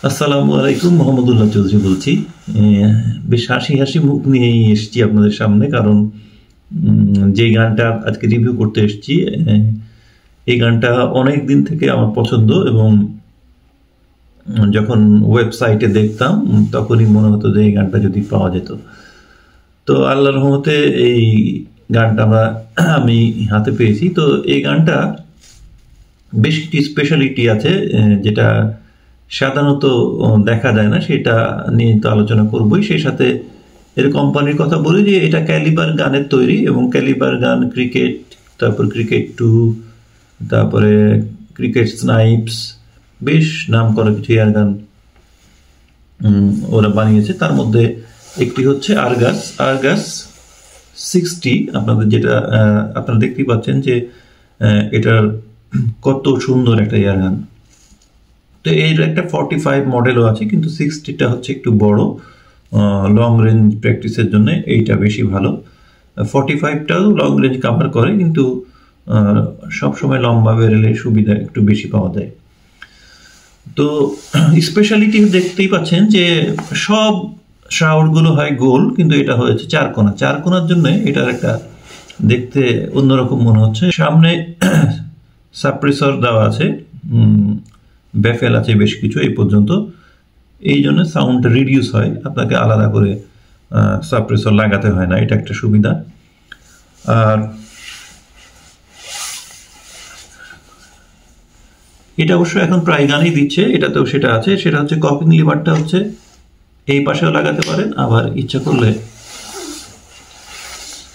আসসালামু আলাইকুম, মোহাম্মদুল্লাহ চৌধুরী বলছি। বেশ হাসি হাসি মুখ নিয়েই এসেছি আপনাদের সামনে, কারণ যে গানটা আজকে রিভিউ করতে এসেছি, এই গানটা অনেক দিন থেকে আমার পছন্দ এবং যখন ওয়েবসাইটে দেখতাম তখনই মনে হতো যে এই গানটা যদি পাওয়া যেত। তো আল্লাহর রহমতে এই গানটা আমি হাতে পেয়েছি। তো এই গানটা বেশ কিছু স্পেশালিটি আছে যেটা সাধারণত দেখা যায় না, সেটা নিয়ে তো আলোচনা করবই। সেই সাথে এর কোম্পানির কথা বলি যে এটা ক্যালিবার গানের তৈরি, এবং ক্যালিবার গান ক্রিকেট, তারপর ক্রিকেট 2, তারপরে ক্রিকেট স্নাইপস, বেশ নাম করা কিছু এয়ার গান ওরা বানিয়েছে। তার মধ্যে একটি হচ্ছে আরগাস 60। যেটা আপনারা দেখতেই পাচ্ছেন যে এটার কত সুন্দর একটা এয়ার গান। তো এর একটা 45 মডেলও আছে, কিন্তু 60টা হচ্ছে একটু বড়, লং রেঞ্জ প্র্যাকটিসের জন্য এইটা বেশি ভালো। 45টাও লং রেঞ্জ কাভার করে, কিন্তু সবসময় লম্বা বেরেলে সুবিধা একটু বেশি পাওয়া যায়। তো স্পেশালিটি দেখতেই পাচ্ছেন যে সব শাওয়ারগুলো হয় গোল, কিন্তু এটা হয়েছে চারকোনার জন্য এটার একটা দেখতে অন্যরকম মনে হচ্ছে। সামনে সাপ্রেসর দেওয়া আছে, ব্যাফেল আছে বেশ কিছু এই পর্যন্ত, এই জন্য সাউন্ডটা রিডিউস হয়, আপনাকে আলাদা করে সাপ্রেসর লাগাতে হয় না, এটা একটা সুবিধা। আর এটা অবশ্য এখন প্রায় গানই দিচ্ছে, এটাতেও সেটা আছে। সেটা হচ্ছে কপিং লিভারটা হচ্ছে এই পাশেও লাগাতে পারেন, আবার ইচ্ছা করলে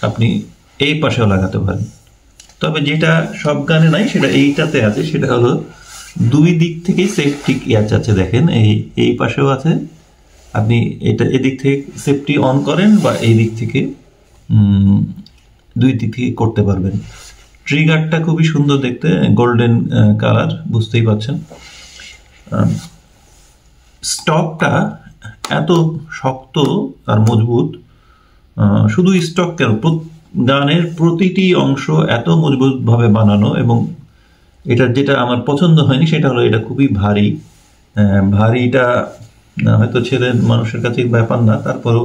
আপনি এই পাশেও লাগাতে পারেন। তবে যেটা সব গানে নাই সেটা এইটাতে আছে, সেটা হলো দুই দিক থেকেই সেফটি ক্যাচ আছে। দেখেন এই পাশেও আছে, আপনি এটা এদিক থেকে সেফটি অন করেন বা এই দিক থেকে দুই দিক থেকে করতে পারবেন। ট্রিগারটা খুবই সুন্দর দেখতে, গোল্ডেন কালার, বুঝতেই পাচ্ছেন। স্টকটা এত শক্ত আর মজবুত, শুধু স্টক কেন, গানের প্রতিটি অংশ এত মজবুতভাবে বানানো। এবং এটার যেটা আমার পছন্দ হয়নি সেটা হলো এটা খুবই ভারী। ভারীটা হয়তো ছেলের মানুষের কাছে ব্যাপার না, তারপরও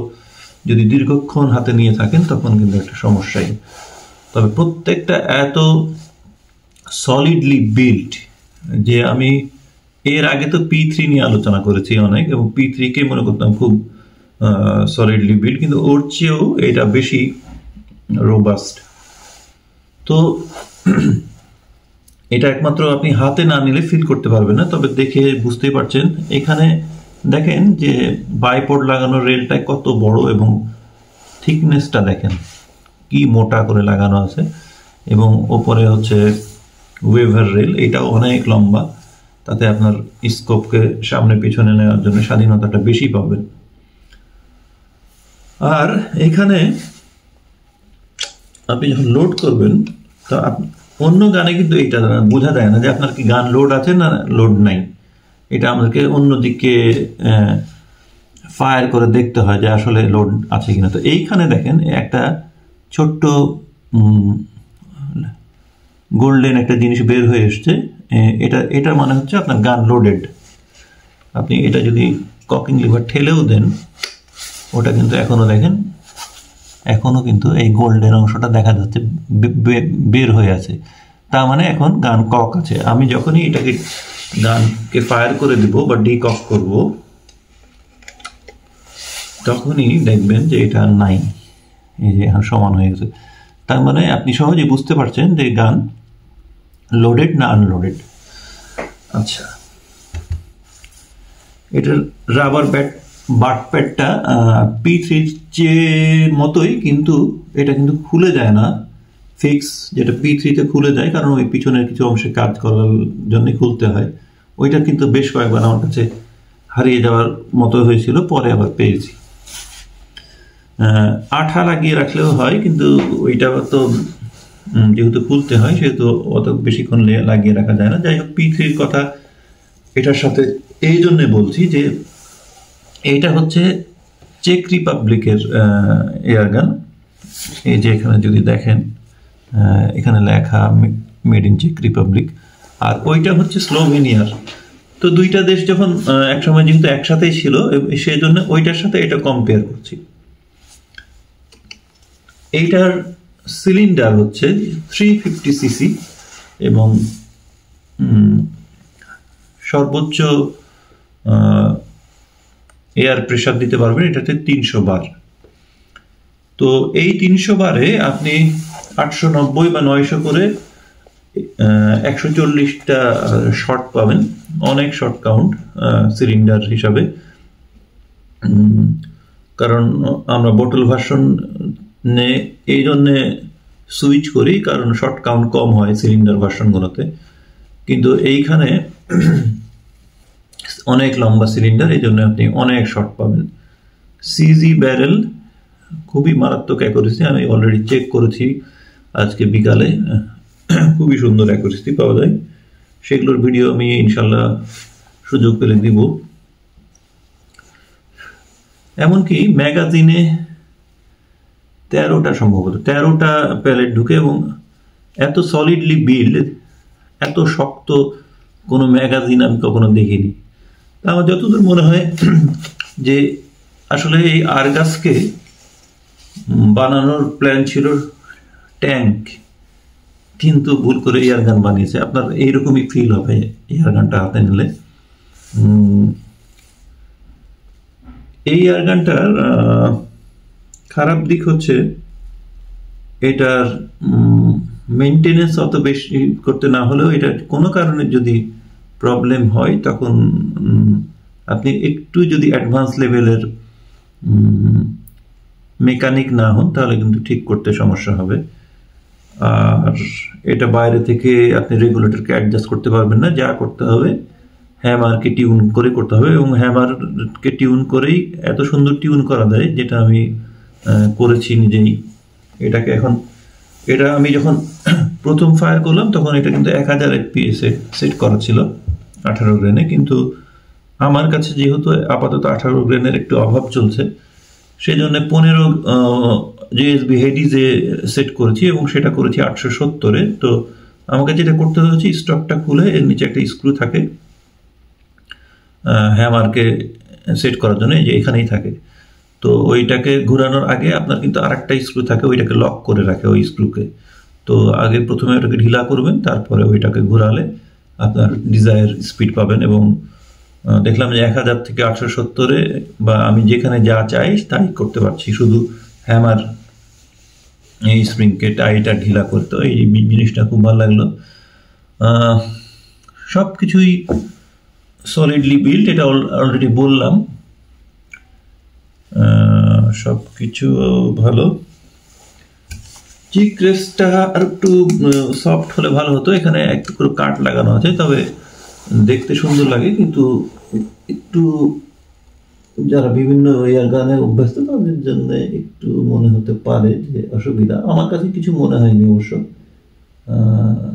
যদি দীর্ঘক্ষণ হাতে নিয়ে থাকেন তখন কিন্তু একটা সমস্যাই। তবে প্রত্যেকটা এত সলিডলি বিল্ড যে আমি এর আগে তো P3 নিয়ে আলোচনা করেছি অনেক, এবং P3কে মনে করতাম খুব সলিডলি বিল্ড, কিন্তু ওর চেয়েও এটা বেশি রোবাস্ট। তো এটা একমাত্র আপনি হাতে না নিলে ফিল করতে পারবেন না, তবে দেখে বুঝতেই পারছেন। এখানে দেখেন যে বাইপোড লাগানো রেলটা কত বড়, এবং থিকনেসটা দেখেন কি মোটা করে লাগানো আছে, এবং ওপরে হচ্ছে ওয়েভার রেল, এটাও অনেক লম্বা, তাতে আপনার স্কোপকে সামনে পিছনে নেওয়ার জন্য স্বাধীনতাটা বেশি পাবেন। আর এখানে আপনি যখন লোড করবেন, তো অন্য গানে কিন্তু এটা বোঝা যায় না যে আপনার কি গান লোড আছে না লোড নাই, এটা আমাদেরকে অন্যদিকে ফায়ার করে দেখতে হয় যে আসলে লোড আছে কিনা। তো এইখানে দেখেন একটা ছোট্ট গোল্ডেন একটা জিনিস বের হয়ে এসছে, এটা মানে হচ্ছে আপনার গান লোডেড। আপনি এটা যদি ককিং লিভার ঠেলেও দেন, ওটা কিন্তু এখনো কিন্তু এই গোল্ডেন অংশটা দেখা যাচ্ছে বের হয়ে আছে, তার মানে এখন গান কক আছে। আমি যখনই এটাকে গানকে ফায়ার করে দিব বা ডিকক করব, তখনই দেখবেন যে এটা নাই, এই যে এখন সমান হয়ে গেছে। তার মানে আপনি সহজে বুঝতে পারছেন যে গান লোডেড না আনলোডেড। আচ্ছা, এটার রাবার বাট প্যাডটা P3 মতোই, কিন্তু এটা কিন্তু খুলে যায় না ফিক্স, যেটা P3-তে খুলে যায়, কারণ ওই পিছনের কিছু অংশে কাজ করার জন্য খুলতে হয়। ওইটা কিন্তু বেশ কয়েকবার আমার কাছে হারিয়ে যাওয়ার মতো হয়েছিল, পরে আবার পেয়েছি। আঠা লাগিয়ে রাখলেও হয়, কিন্তু ওইটা তো যেহেতু খুলতে হয় সেহেতু অত বেশিক্ষণ লাগিয়ে রাখা যায় না। যাই হোক, P3-র কথা এটার সাথে এই জন্যে বলছি যে এইটা হচ্ছে চেক রিপাবলিকের এয়ার গান। এই যে এখানে যদি দেখেন, এখানে লেখা মেড ইন চেক রিপাবলিক, আর ওইটা হচ্ছে স্লোভেনিয়ার। তো দুইটা দেশ যখন একসময় যেহেতু একসাথেই ছিল, সেই জন্য ওইটার সাথে এটা কম্পেয়ার করছি। এইটার সিলিন্ডার হচ্ছে 350 সিসি এবং সর্বোচ্চ এয়ার প্রেসার দিতে পারবেন এটাতে 300 বার। তো এই 300 বারে আপনি 890 বা 900 করে 140টা শট পাবেন, অনেক শট কাউন্ট সিলিন্ডার হিসাবে। কারণ আমরা বোটল ভার্সন এই জন্যে সুইচ করি, কারণ শর্ট কাউন্ট কম হয় সিলিন্ডার ভার্সনগুলোতে, কিন্তু এইখানে অনেক লম্বা সিলিন্ডার, এই জন্য আপনি অনেক শর্ট পাবেন। সিজি ব্যারেল খুবই মারাত্মক অ্যাকুরেসি, আমি অলরেডি চেক করেছি আজকে বিকালে, খুবই সুন্দর অ্যাকুরেসি পাওয়া যায়। সেগুলোর ভিডিও আমি ইনশাল্লাহ সুযোগ পেলে দিব। এমনকি ম্যাগাজিনে 13টা সম্ভবত 13টা প্যালেট ঢুকে এবং এত সলিডলি বিল্ড, এত শক্ত কোনো ম্যাগাজিন আমি কখনো দেখিনি। আমার যতদূর মনে হয় যে আসলে এই আরগাসকে বানানোর প্ল্যান ছিল ট্যাঙ্ক, কিন্তু ভুল করে এয়ারগান বানিয়েছে। আপনার এইরকমই ফিল হবে এয়ারগানটা হাতে নিলে। এই এয়ারগানটার খারাপ দিক হচ্ছে এটার মেনটেনেন্স অত বেশি করতে না হলেও, এটা কোনো কারণে যদি প্রবলেম হয় তখন আপনি একটু যদি অ্যাডভান্স লেভেলের মেকানিক না হন তাহলে কিন্তু ঠিক করতে সমস্যা হবে। আর এটা বাইরে থেকে আপনি রেগুলেটরকে অ্যাডজাস্ট করতে পারবেন না, যা করতে হবে হ্যামারকে টিউন করে করতে হবে, এবং হ্যামারকে টিউন করেই এত সুন্দর টিউন করা যায়, যেটা আমি করেছি নিজেই। এটাকে এখন এটা আমি যখন প্রথম ফায়ার করলাম তখন এটা কিন্তু 1000 FPS এ সেট করা ছিল 18 গ্রেনে, কিন্তু আমার কাছে যেহেতু আপাতত 18 গ্রেনের একটু অভাব চলছে, সেই জন্য 15 JSB হেডিজে সেট করেছি এবং সেটা করেছি 870-এ। তো আমাকে যেটা করতে হয়েছে, স্টকটা খুলে এর নিচে একটা স্ক্রু থাকে হ্যামারকে সেট করার জন্য, যে এখানেই থাকে। তো ওইটাকে ঘোরানোর আগে আপনার কিন্তু আরেকটা স্ক্রু থাকে, ওইটাকে লক করে রাখে ওই স্ক্রুকে। তো আগে প্রথমে ওটাকে ঢিলা করবেন, তারপরে ওইটাকে ঘোরালে আপনার ডিজায়ার স্পিড পাবেন। এবং দেখলাম যে 1000 থেকে 870-এ বা আমি যেখানে যা চাই তাই করতে পারছি, শুধু হ্যামার এই স্প্রিংকে টাইট আর ঢিলা করতে। এই জিনিসটা খুব ভালো লাগলো। সব কিছুই সলিডলি বিল্ড, এটা অলরেডি বললাম, সব কিছু ভালো। চিক রেসটা আর একটু সফট হলে ভালো হতো। এখানে একটু করে কাট লাগানো আছে, তবে দেখতে সুন্দর লাগে, কিন্তু একটু যারা বিভিন্ন এয়ারগানে অভ্যস্ত তাদের জন্য একটু মনে হতে পারে যে অসুবিধা। আমার কাছে কিছু মনে হয়নি অবশ্য,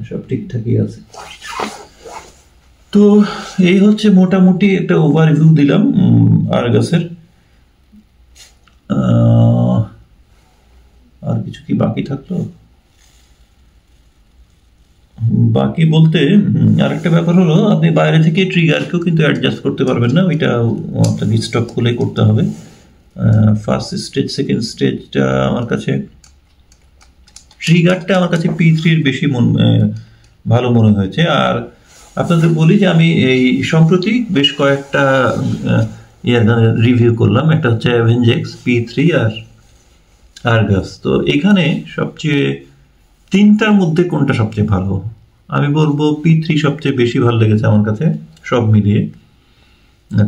সব ঠিকঠাকই আছে। তো এই হচ্ছে মোটামুটি একটা ওভারভিউ দিলাম আরগাসের। আর কিছু কি বাকি থাকলো? বাকি বলতে আরেকটা ব্যাপার হলো, আপনি বাইরে থেকে ট্রিগারকেও কিন্তু অ্যাডজাস্ট করতে পারবেন না, ওইটা আপনাকে স্টক খুলে করতে হবে। ফার্স্ট স্টেজ, সেকেন্ড স্টেজটা আমার কাছে, ট্রিগারটা আমার কাছে P3-র বেশি ভালো মনে হয়েছে। আর আপনাদের বলি যে আমি এই সম্প্রতি বেশ কয়েকটা এয়ারগানের রিভিউ করলাম, একটা হচ্ছে অ্যাভেঞ্জেক্স, P3 আর আরগাস। তো এখানে সবচেয়ে তিনটার মধ্যে কোনটা সবচেয়ে ভালো? আমি বলবো P3 সবচেয়ে বেশি ভালো লেগেছে আমার কাছে সব মিলিয়ে।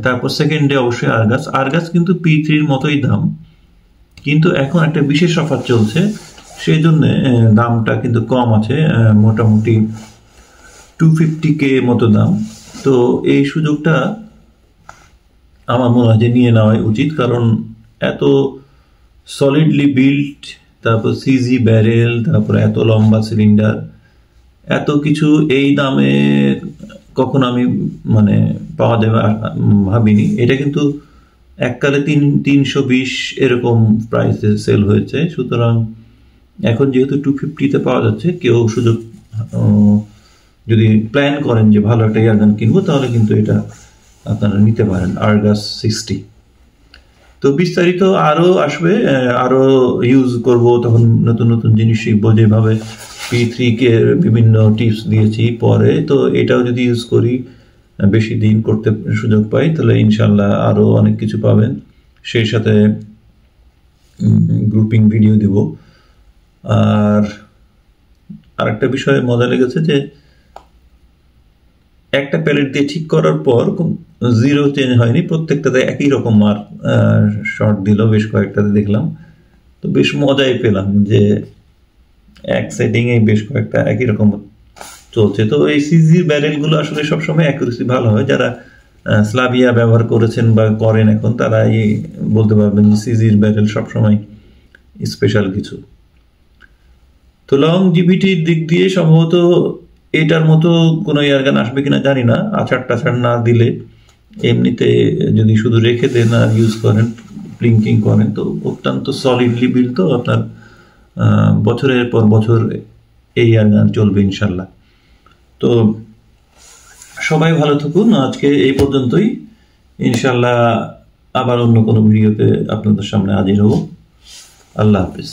তারপর সেকেন্ডে অবশ্যই আরগাস। আরগাস কিন্তু P3-র মতোই দাম, কিন্তু এখন একটা বিশেষ অফার চলছে, সেই জন্য দামটা কিন্তু কম আছে, মোটামুটি 250K মতো দাম। তো এই সুযোগটা আমার মনে হয় যে নিয়ে নেওয়াই উচিত, কারণ এত সলিডলি বিল্ড, তারপর সিজি ব্যারেল, তারপর এত লম্বা সিলিন্ডার, এত কিছু এই দামে কখনো আমি মানে পাওয়া যাবে ভাবিনি। এটা কিন্তু এককালে 320 এরকম প্রাইসে সেল হয়েছে। সুতরাং এখন যেহেতু 250-তে পাওয়া যাচ্ছে, কেউ সুযোগ যদি প্ল্যান করেন যে ভালো একটা ইয়ারগান কিনবো, তাহলে কিন্তু এটা আপনারা নিতে পারেন, আরগাস 60। তো বিস্তারিত আরো আসবে, আরো ইউজ করব, তখন নতুন নতুন জিনিস শিখবো, যেভাবে P3 কে বিভিন্ন টিপস দিয়েছি পরে। তো এটাও যদি ইউজ করি, বেশি দিন করতে সুযোগ পাই, তাহলে ইনশাল্লাহ আরো অনেক কিছু পাবেন। সেই সাথে গ্রুপিং ভিডিও দিব। আর আরেকটা বিষয়ে মজা লেগেছে যে একটা প্যালেট দিয়ে ঠিক করার পর জিরো চেঞ্জ হয়নি, প্রত্যেকটাতে একই রকম মার্ক শর্ট দিল, বেশ কয়েকটাতে দেখলাম। তো বেশ মজাই পেলাম যে এক সেটিংয়ে বেশ কয়েকটা একই রকম চলছে। তো এই সিজির ব্যারেলগুলো আসলে সবসময় অ্যাকুরেসি ভালো হয়। যারা স্লাভিয়া ব্যবহার করেছেন বা করেন এখন, তারা বলতে পারবেন যে সিজির ব্যারেল সবসময় স্পেশাল কিছু। তো লং জিবিটির দিক দিয়ে সম্ভবত এটার মতো কোনো ইয়ারগান আসবে কিনা জানি না, আছাড় টাছাড় না দিলে। এমনিতে যদি শুধু রেখে দেন আর ইউজ করেন, ব্লিঙ্কিং করেন, তো অত্যন্ত সলিডলি বিল, তো আপনার বছরের পর বছর এই ইয়ারগান চলবে ইনশাল্লাহ। তো সবাই ভালো থাকুন, আজকে এই পর্যন্তই। ইনশাল্লাহ আবার অন্য কোনো ভিডিওতে আপনাদের সামনে হাজির হব। আল্লাহ হাফিজ।